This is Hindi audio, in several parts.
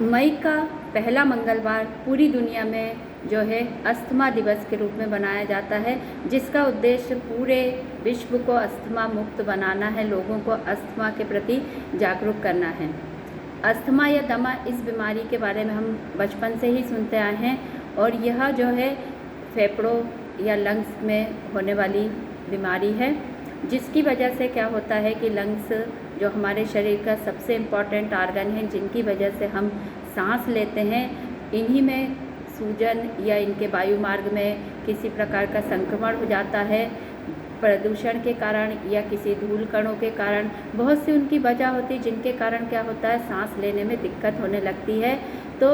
मई का पहला मंगलवार पूरी दुनिया में जो है अस्थमा दिवस के रूप में बनाया जाता है, जिसका उद्देश्य पूरे विश्व को अस्थमा मुक्त बनाना है, लोगों को अस्थमा के प्रति जागरूक करना है। अस्थमा या दमा इस बीमारी के बारे में हम बचपन से ही सुनते आए हैं और यह जो है फेफड़ों या लंग्स में होने वाली बीमारी है, जिसकी वजह से क्या होता है कि लंग्स जो हमारे शरीर का सबसे इम्पॉर्टेंट ऑर्गन है, जिनकी वजह से हम सांस लेते हैं, इन्हीं में सूजन या इनके वायुमार्ग में किसी प्रकार का संक्रमण हो जाता है। प्रदूषण के कारण या किसी धूल कणों के कारण बहुत सी उनकी वजह होती है, जिनके कारण क्या होता है सांस लेने में दिक्कत होने लगती है। तो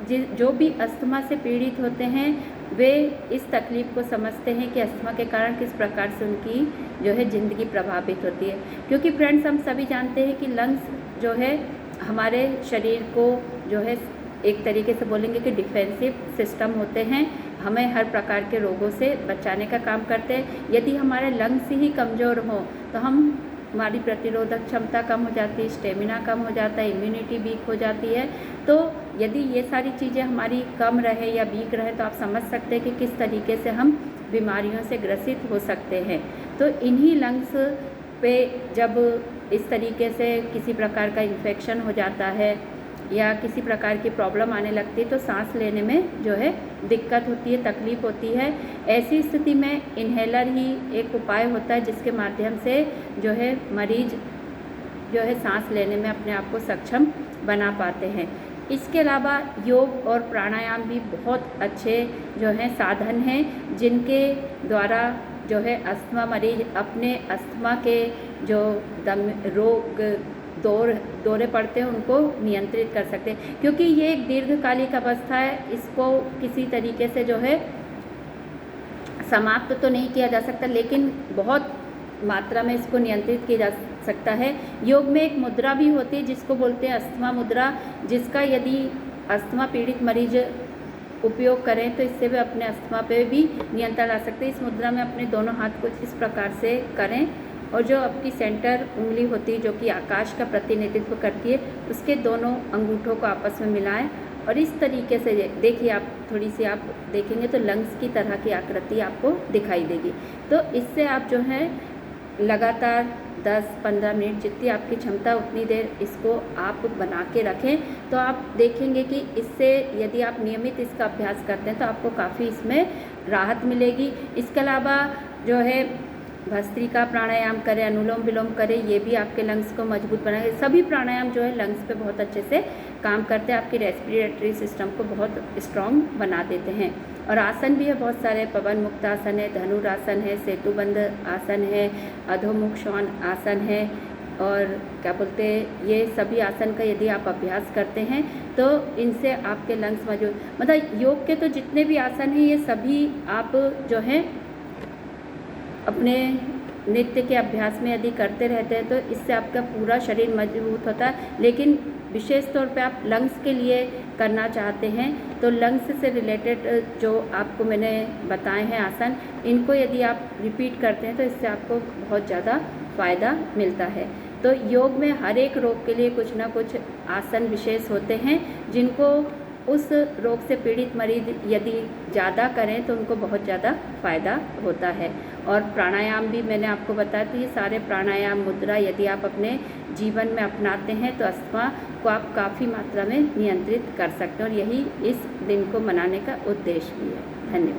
जो भी अस्थमा से पीड़ित होते हैं वे इस तकलीफ़ को समझते हैं कि अस्थमा के कारण किस प्रकार से उनकी जो है ज़िंदगी प्रभावित होती है। क्योंकि फ्रेंड्स, हम सभी जानते हैं कि लंग्स जो है हमारे शरीर को जो है एक तरीके से बोलेंगे कि डिफेंसिव सिस्टम होते हैं, हमें हर प्रकार के रोगों से बचाने का काम करते हैं। यदि हमारे लंग्स ही कमज़ोर हों तो हमारी प्रतिरोधक क्षमता कम हो जाती है, स्टेमिना कम हो जाता है, इम्यूनिटी वीक हो जाती है। तो यदि ये सारी चीज़ें हमारी कम रहे या वीक रहे तो आप समझ सकते हैं कि किस तरीके से हम बीमारियों से ग्रसित हो सकते हैं। तो इन्हीं लंग्स पे जब इस तरीके से किसी प्रकार का इन्फेक्शन हो जाता है या किसी प्रकार की प्रॉब्लम आने लगती है तो सांस लेने में जो है दिक्कत होती है, तकलीफ़ होती है। ऐसी स्थिति में इन्हेलर ही एक उपाय होता है जिसके माध्यम से जो है मरीज जो है सांस लेने में अपने आप को सक्षम बना पाते हैं। इसके अलावा योग और प्राणायाम भी बहुत अच्छे जो हैं साधन हैं, जिनके द्वारा जो है अस्थमा मरीज अपने अस्थमा के जो रोग दौरे पड़ते हैं उनको नियंत्रित कर सकते हैं। क्योंकि ये एक दीर्घकालिक अवस्था है, इसको किसी तरीके से जो है समाप्त तो नहीं किया जा सकता, लेकिन बहुत मात्रा में इसको नियंत्रित किया जा सकता है। योग में एक मुद्रा भी होती है जिसको बोलते हैं अस्थमा मुद्रा, जिसका यदि अस्थमा पीड़ित मरीज उपयोग करें तो इससे वे अपने अस्थमा पे भी नियंत्रण ला सकते हैं। इस मुद्रा में अपने दोनों हाथ को इस प्रकार से करें और जो आपकी सेंटर उंगली होती है जो कि आकाश का प्रतिनिधित्व करती है, उसके दोनों अंगूठों को आपस में मिलाएं और इस तरीके से देखिए, आप थोड़ी सी आप देखेंगे तो लंग्स की तरह की आकृति आपको दिखाई देगी। तो इससे आप जो है लगातार 10-15 मिनट, जितनी आपकी क्षमता उतनी देर इसको आप बना के रखें, तो आप देखेंगे कि इससे यदि आप नियमित इसका अभ्यास करते हैं तो आपको काफ़ी इसमें राहत मिलेगी। इसके अलावा जो है भस्त्रिका प्राणायाम करें, अनुलोम विलोम करें, ये भी आपके लंग्स को मजबूत बनाएंगे। सभी प्राणायाम जो है लंग्स पे बहुत अच्छे से काम करते हैं, आपकी रेस्पिरेटरी सिस्टम को बहुत स्ट्रॉन्ग बना देते हैं। और आसन भी है बहुत सारे, पवन मुक्त आसन है, धनुरासन है, सेतुबंध आसन है, अधोमुख श्वान आसन है और क्या बोलते हैं, ये सभी आसन का यदि आप अभ्यास करते हैं तो इनसे आपके लंग्स मजबूत, मतलब योग के तो जितने भी आसन हैं ये सभी आप जो हैं अपने नित्य के अभ्यास में यदि करते रहते हैं तो इससे आपका पूरा शरीर मजबूत होता है। लेकिन विशेष तौर पे आप लंग्स के लिए करना चाहते हैं तो लंग्स से रिलेटेड जो आपको मैंने बताए हैं आसन, इनको यदि आप रिपीट करते हैं तो इससे आपको बहुत ज़्यादा फ़ायदा मिलता है। तो योग में हर एक रोग के लिए कुछ ना कुछ आसन विशेष होते हैं, जिनको उस रोग से पीड़ित मरीज यदि ज़्यादा करें तो उनको बहुत ज़्यादा फ़ायदा होता है। और प्राणायाम भी मैंने आपको बताया, तो ये सारे प्राणायाम मुद्रा यदि आप अपने जीवन में अपनाते हैं तो अस्थमा को आप काफ़ी मात्रा में नियंत्रित कर सकते हैं और यही इस दिन को मनाने का उद्देश्य भी है। धन्यवाद।